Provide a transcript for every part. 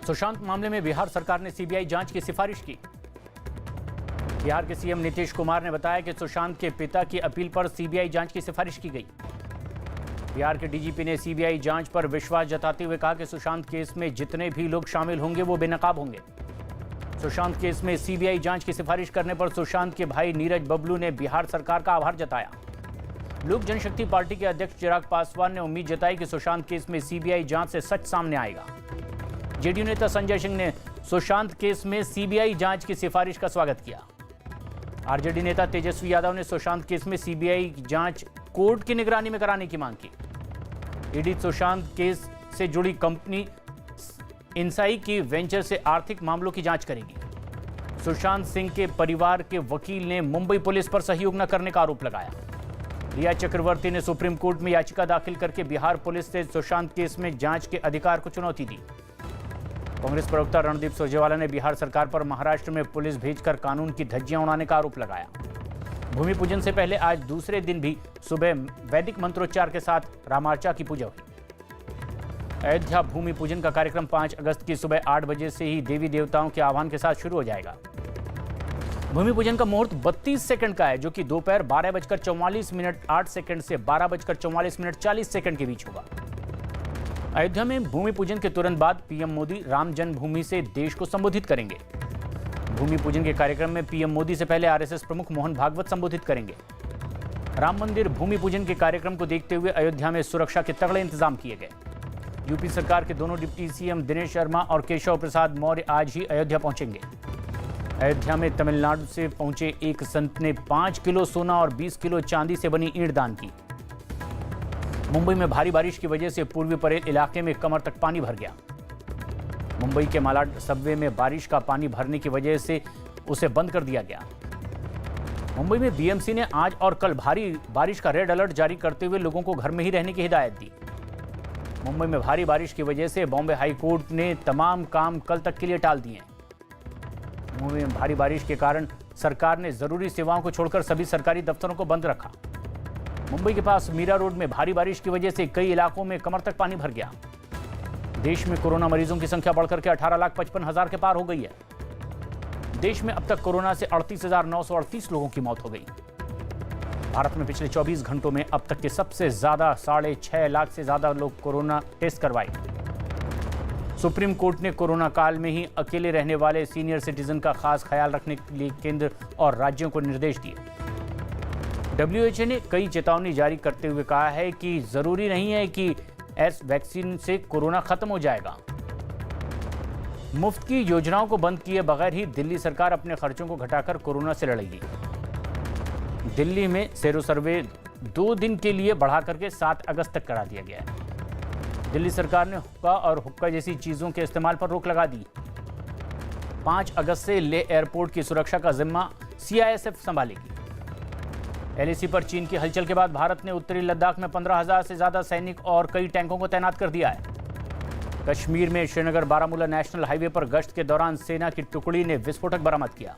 सुशांत मामले में बिहार सरकार ने सीबीआई जांच की सिफारिश की। बिहार के सीएम नीतीश कुमार ने बताया कि सुशांत के पिता की अपील पर सीबीआई जांच की सिफारिश की गई। बिहार के डीजीपी ने सीबीआई जांच पर विश्वास जताते हुए कहा कि सुशांत केस में जितने भी लोग शामिल होंगे वो बेनकाब होंगे। सुशांत केस में सीबीआई जांच की सिफारिश करने पर सुशांत के भाई नीरज बबलू ने बिहार सरकार का आभार जताया। लोक जनशक्ति पार्टी के अध्यक्ष चिराग पासवान ने उम्मीद जताई कि सुशांत केस में सीबीआई जांच से सच सामने आएगा। जेडीयू नेता संजय सिंह ने सुशांत केस में सीबीआई जांच की सिफारिश का स्वागत किया। आरजेडी नेता तेजस्वी यादव ने सुशांत केस में सीबीआई जांच कोर्ट की निगरानी में कराने की मांग की। ईडी सुशांत केस से जुड़ी कंपनी इंसाई की वेंचर से आर्थिक मामलों की जांच करेगी। सुशांत सिंह के परिवार के वकील ने मुंबई पुलिस पर सहयोग न करने का आरोप लगाया। रिया चक्रवर्ती ने सुप्रीम कोर्ट में याचिका दाखिल करके बिहार पुलिस से सुशांत केस में जांच के अधिकार को चुनौती दी। कांग्रेस प्रवक्ता रणदीप सुरजेवाला ने बिहार सरकार पर महाराष्ट्र में पुलिस भेजकर कानून की धज्जियां उड़ाने का आरोप लगाया। भूमि पूजन से पहले आज दूसरे दिन भी सुबह वैदिक मंत्रोच्चार के साथ रामार्चा की पूजा हुई। अयोध्या भूमि पूजन का कार्यक्रम 5 अगस्त की सुबह 8 बजे से ही देवी देवताओं के आह्वान के साथ शुरू हो जाएगा। भूमि पूजन का मुहूर्त 32 सेकंड का है, जो कि दोपहर 12:44 से 12:44 के बीच होगा। अयोध्या में भूमि पूजन के तुरंत बाद पीएम मोदी राम जन्मभूमि से देश को संबोधित करेंगे। भूमि पूजन के कार्यक्रम में पीएम मोदी से पहले आरएसएस प्रमुख मोहन भागवत संबोधित करेंगे। राम मंदिर भूमि पूजन के कार्यक्रम को देखते हुए अयोध्या में सुरक्षा के तगड़े इंतजाम किए गए। यूपी सरकार के दोनों डिप्टी सीएम दिनेश शर्मा और केशव प्रसाद मौर्य आज ही अयोध्या पहुंचेंगे। अयोध्या में तमिलनाडु से पहुंचे एक संत ने 5 किलो सोना और 20 किलो चांदी से बनी ईंट दान की। मुंबई में भारी बारिश की वजह से पूर्वी परेल इलाके में कमर तक पानी भर गया। मुंबई के मालाड सबवे में बारिश का पानी भरने की वजह से उसे बंद कर दिया गया। मुंबई में बीएमसी ने आज और कल भारी बारिश का रेड अलर्ट जारी करते हुए लोगों को घर में ही रहने की हिदायत दी। मुंबई में भारी बारिश की वजह से बॉम्बे हाई कोर्ट ने तमाम काम कल तक के लिए टाल दिए। मुंबई में भारी बारिश के कारण सरकार ने जरूरी सेवाओं को छोड़कर सभी सरकारी दफ्तरों को बंद रखा। मुंबई के पास मीरा रोड में भारी बारिश की वजह से कई इलाकों में कमर तक पानी भर गया। देश में कोरोना मरीजों की संख्या बढ़कर के 18,55,000 के पार हो गई है। देश में अब तक कोरोना से 38,938 लोगों की मौत हो गई। भारत में पिछले 24 घंटों में अब तक के सबसे ज्यादा 6.5 लाख से ज्यादा लोग कोरोना टेस्ट करवाए। सुप्रीम कोर्ट ने कोरोना काल में ही अकेले रहने वाले सीनियर सिटीजन का खास ख्याल रखने के लिए केंद्र और राज्यों को निर्देश दिए। डब्ल्यूएचओ ने कई चेतावनी जारी करते हुए कहा है कि जरूरी नहीं है कि वैक्सीन से कोरोना खत्म हो जाएगा। मुफ्त की योजनाओं को बंद किए बगैर ही दिल्ली सरकार अपने खर्चों को घटाकर कोरोना से लड़ेगी। दिल्ली में सेरो सर्वे 2 दिन के लिए बढ़ा करके 7 अगस्त तक करा दिया गया है। दिल्ली सरकार ने हुक्का और हुक्का जैसी चीजों के इस्तेमाल पर रोक लगा दी। 5 अगस्त से ले एयरपोर्ट की सुरक्षा का जिम्मा सीआईएसएफ संभालेगी। एलएसी पर चीन की हलचल के बाद भारत ने उत्तरी लद्दाख में 15,000 से ज्यादा सैनिक और कई टैंकों को तैनात कर दिया है। कश्मीर में श्रीनगर बारामूला नेशनल हाईवे पर गश्त के दौरान सेना की टुकड़ी ने विस्फोटक बरामद किया।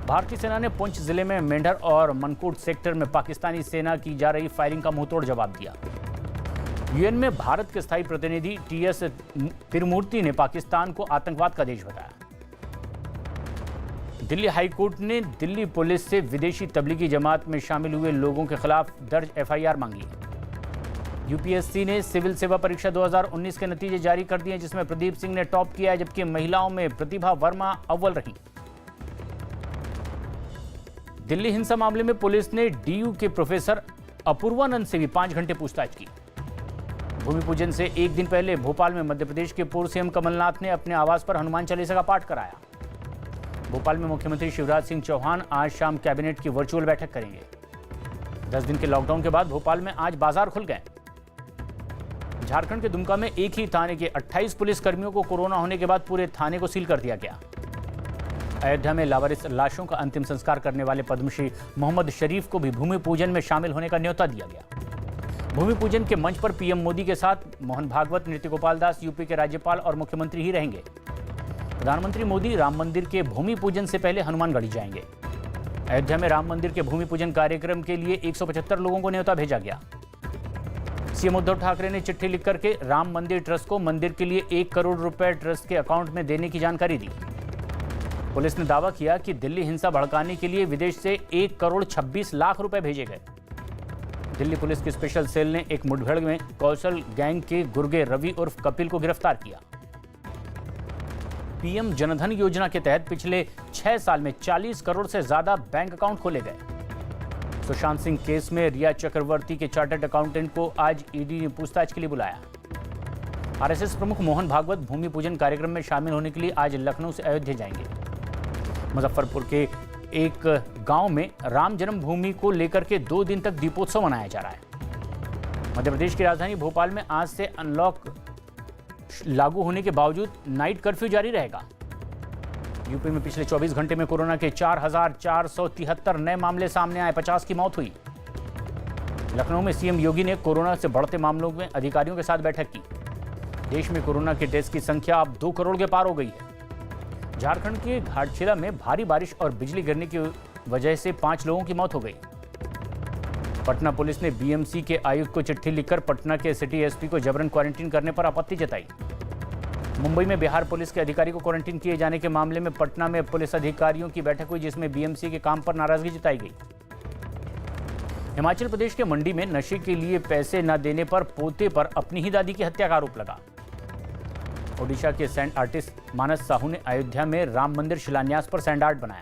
भारतीय सेना ने पुंछ जिले में मेंढर और मनकोट सेक्टर में पाकिस्तानी सेना की जा रही फायरिंग का मुंहतोड़ जवाब दिया। यूएन में भारत के स्थायी प्रतिनिधि टीएस तिरुमूर्ति ने पाकिस्तान को आतंकवाद का देश बताया। दिल्ली हाईकोर्ट ने दिल्ली पुलिस से विदेशी तबलीगी जमात में शामिल हुए लोगों के खिलाफ दर्ज एफआईआर मांगी। यूपीएससी ने सिविल सेवा परीक्षा 2019 के नतीजे जारी कर दिए, जिसमें प्रदीप सिंह ने टॉप किया है, जबकि महिलाओं में प्रतिभा वर्मा अव्वल रही। दिल्ली हिंसा मामले में पुलिस ने डीयू के प्रोफेसर अपूर्वानंद से भी 5 घंटे पूछताछ की। भूमि पूजन से एक दिन पहले भोपाल में मध्य प्रदेश के पूर्व सीएम कमलनाथ ने अपने आवास पर हनुमान चालीसा का पाठ कराया। भोपाल में मुख्यमंत्री शिवराज सिंह चौहान आज शाम कैबिनेट की वर्चुअल बैठक करेंगे। 10 दिन के लॉकडाउन के बाद भोपाल में आज बाजार खुल गए। झारखंड के दुमका में एक ही थाने के 28 पुलिसकर्मियों को कोरोना होने के बाद पूरे थाने को सील कर दिया गया। अयोध्या में लावारिस लाशों का अंतिम संस्कार करने वाले पद्मश्री मोहम्मद शरीफ को भी भूमि पूजन में शामिल होने का न्योता दिया गया। भूमि पूजन के मंच पर पीएम मोदी के साथ मोहन भागवत, नृत्य गोपाल दास, यूपी के राज्यपाल और मुख्यमंत्री ही रहेंगे। प्रधानमंत्री मोदी राम मंदिर के भूमि पूजन से पहले हनुमानगढ़ी जाएंगे। अयोध्या में राम मंदिर के भूमि पूजन कार्यक्रम के लिए 175 लोगों को न्योता भेजा गया। सीएम उद्धव ठाकरे ने चिट्ठी लिख करके राम मंदिर ट्रस्ट को मंदिर के लिए 1 करोड़ रुपए ट्रस्ट के अकाउंट में देने की जानकारी दी। पुलिस ने दावा किया कि दिल्ली हिंसा भड़काने के लिए विदेश से 1 करोड़ 26 लाख रुपए भेजे गए। दिल्ली पुलिस की स्पेशल सेल ने एक मुठभेड़ में कौशल गैंग के गुर्गे रवि उर्फ कपिल को गिरफ्तार किया। पीएम जनधन योजना के तहत पिछले 6 साल में 40 करोड़ से ज्यादा बैंक अकाउंट खोले गए। सुशांत सिंह केस में रिया चक्रवर्ती के चार्टर्ड अकाउंटेंट को आज ईडी ने पूछताछ के लिए बुलाया। आरएसएस प्रमुख मोहन भागवत भूमि पूजन कार्यक्रम में शामिल होने के लिए आज लखनऊ से अयोध्या जाएंगे। मुजफ्फरपुर के एक गांव में राम जन्मभूमि को लेकर के 2 दिन तक दीपोत्सव मनाया जा रहा है। मध्य प्रदेश की राजधानी भोपाल में आज से अनलॉक लागू होने के बावजूद नाइट कर्फ्यू जारी रहेगा। यूपी में पिछले 24 घंटे में कोरोना के 4,473 नए मामले सामने आए, 50 की मौत हुई। लखनऊ में सीएम योगी ने कोरोना से बढ़ते मामलों में अधिकारियों के साथ बैठक की। देश में कोरोना के टेस्ट की संख्या अब 2 करोड़ के पार हो गई है। झारखंड के घाटशिला में भारी बारिश और बिजली गिरने की वजह से 5 लोगों की मौत हो गई। पटना पुलिस ने बीएमसी के आयुक्त को चिट्ठी लिखकर पटना के सिटी एसपी को जबरन क्वारंटीन करने पर आपत्ति जताई। मुंबई में बिहार पुलिस के अधिकारी को क्वारंटीन किए जाने के मामले में पटना में पुलिस अधिकारियों की बैठक हुई, जिसमें बीएमसी के काम पर नाराजगी जताई गई। हिमाचल प्रदेश के मंडी में नशे के लिए पैसे न देने पर पोते पर अपनी ही दादी की हत्या का आरोप लगा। ओडिशा के सैंड आर्टिस्ट मानस साहू ने अयोध्या में राम मंदिर शिलान्यास पर सैंड आर्ट बनाया।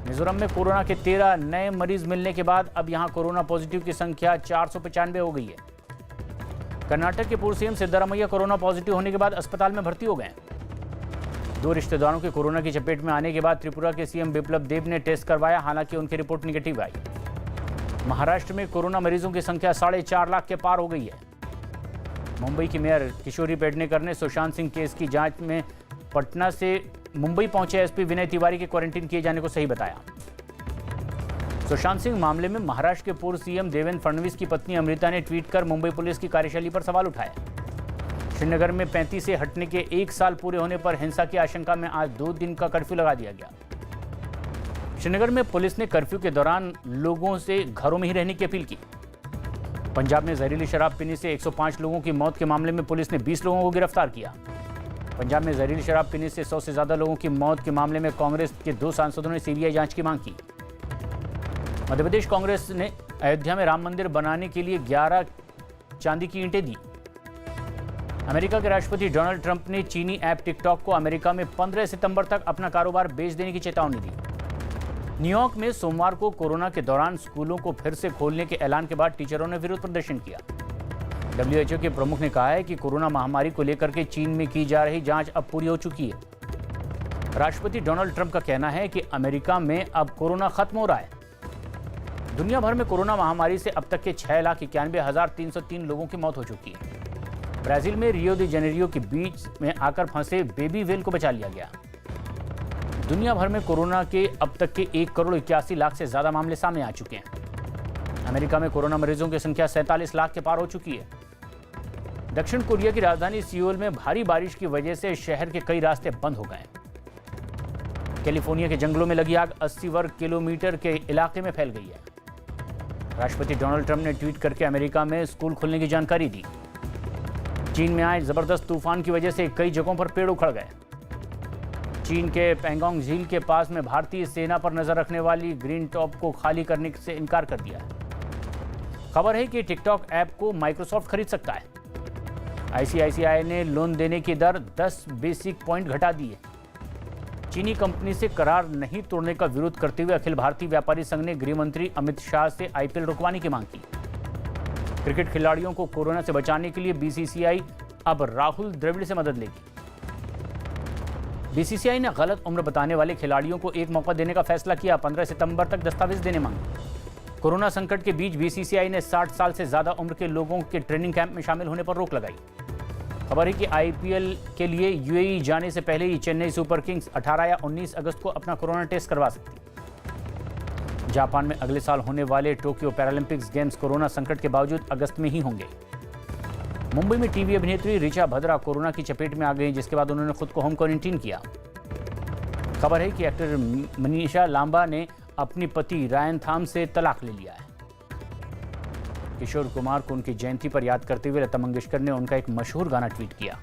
मिजोरम में कोरोना के 13 नए मरीज मिलने के बाद अब यहां कोरोना पॉजिटिव की संख्या 495 हो गई है। कर्नाटक के पूर्व सीएम सिद्धरामैया कोरोना पॉजिटिव होने के बाद अस्पताल में भर्ती हो गए। 2 रिश्तेदारों के कोरोना की चपेट में आने के बाद त्रिपुरा के सीएम बिप्लब देब ने टेस्ट करवाया, हालांकि उनकी रिपोर्ट निगेटिव आई। महाराष्ट्र में कोरोना मरीजों की संख्या 4.5 लाख के पार हो गई है। मुंबई की मेयर किशोरी पेडनेकर ने सुशांत सिंह केस की जांच में पटना से मुंबई पहुंचे एसपी विनय तिवारी के क्वारंटीन किए जाने को सही बताया। सुशांत सिंह मामले में महाराष्ट्र के पूर्व सीएम देवेंद्र फडणवीस की पत्नी अमृता ने ट्वीट कर मुंबई पुलिस की कार्यशैली पर सवाल उठाया। श्रीनगर में 35 से हटने के 1 साल पूरे होने पर हिंसा की आशंका में आज 2 दिन का कर्फ्यू लगा दिया गया। श्रीनगर में पुलिस ने कर्फ्यू के दौरान लोगों से घरों में ही रहने की अपील की। पंजाब में जहरीली शराब पीने से 105 लोगों की मौत के मामले में पुलिस ने 20 लोगों को गिरफ्तार किया। पंजाब में जहरीली शराब पीने से 100 से ज्यादा लोगों की मौत के मामले में कांग्रेस के 2 सांसदों ने सीबीआई जांच की मांग की। मध्य प्रदेश कांग्रेस ने अयोध्या में राम मंदिर बनाने के लिए 11 चांदी की ईंटें दी। अमेरिका के राष्ट्रपति डोनाल्ड ट्रंप ने चीनी ऐप टिकटॉक को अमेरिका में 15 सितंबर तक अपना कारोबार बेच देने की चेतावनी दी। न्यूयॉर्क में सोमवार को कोरोना के दौरान स्कूलों को फिर से खोलने के ऐलान के बाद टीचरों ने विरोध प्रदर्शन किया। WHO के प्रमुख ने कहा है कि कोरोना महामारी को लेकर के चीन में की जा रही जांच अब पूरी हो चुकी है। राष्ट्रपति डोनाल्ड ट्रंप का कहना है कि अमेरिका में अब कोरोना खत्म हो रहा है। दुनिया भर में कोरोना महामारी से अब तक के 6,91,303 लोगों की मौत हो चुकी है। ब्राजील में रियो दी जेनेरियो के बीच में आकर फंसे बेबी व्हेल को बचा लिया गया। दुनिया भर में कोरोना के अब तक के 1 करोड़ 81 लाख से ज्यादा मामले सामने आ चुके हैं। अमेरिका में कोरोना मरीजों की संख्या 47 लाख के पार हो चुकी है। दक्षिण कोरिया की राजधानी सियोल में भारी बारिश की वजह से शहर के कई रास्ते बंद हो गए। कैलिफोर्निया के जंगलों में लगी आग 80 वर्ग किलोमीटर के इलाके में फैल गई है। राष्ट्रपति डोनाल्ड ट्रंप ने ट्वीट करके अमेरिका में स्कूल खुलने की जानकारी दी। चीन में आए जबरदस्त तूफान की वजह से कई जगहों पर पेड़ उखड़ गए। चीन के पैंगोंग झील के पास में भारतीय सेना पर नजर रखने वाली ग्रीन टॉप को खाली करने से इनकार कर दिया है। खबर है कि टिकटॉक ऐप को माइक्रोसॉफ्ट खरीद सकता है। आईसीआईसीआई ने लोन देने की दर 10 बेसिक पॉइंट घटा दी है। चीनी कंपनी से करार नहीं तोड़ने का विरोध करते हुए अखिल भारतीय व्यापारी संघ ने गृह मंत्री अमित शाह से आईपीएल रुकवाने की मांग की। क्रिकेट खिलाड़ियों को कोरोना से बचाने के लिए बीसीसीआई अब राहुल द्रविड़ से मदद लेगी। बीसीसीआई ने गलत उम्र बताने वाले खिलाड़ियों को एक मौका देने का फैसला किया। 15 सितंबर तक दस्तावेज देने मांगे। कोरोना संकट के बीच बीसीसीआई ने 60 साल से ज्यादा उम्र के लोगों के ट्रेनिंग कैंप में शामिल होने पर रोक लगाई। खबर है कि आईपीएल के लिए यूएई जाने से पहले ही चेन्नई सुपर किंग्स 18 या 19 अगस्त को अपना कोरोना टेस्ट करवा सकती। जापान में अगले साल होने वाले टोक्यो पैरालंपिक्स गेम्स कोरोना संकट के बावजूद अगस्त में ही होंगे। मुंबई में टीवी अभिनेत्री ऋचा भद्रा कोरोना की चपेट में आ गई, जिसके बाद उन्होंने खुद को होम क्वारंटीन किया। खबर है कि एक्टर मनीषा लांबा ने अपनी पति रायन थाम से तलाक ले लिया है। किशोर कुमार को उनकी जयंती पर याद करते हुए लता मंगेशकर ने उनका एक मशहूर गाना ट्वीट किया।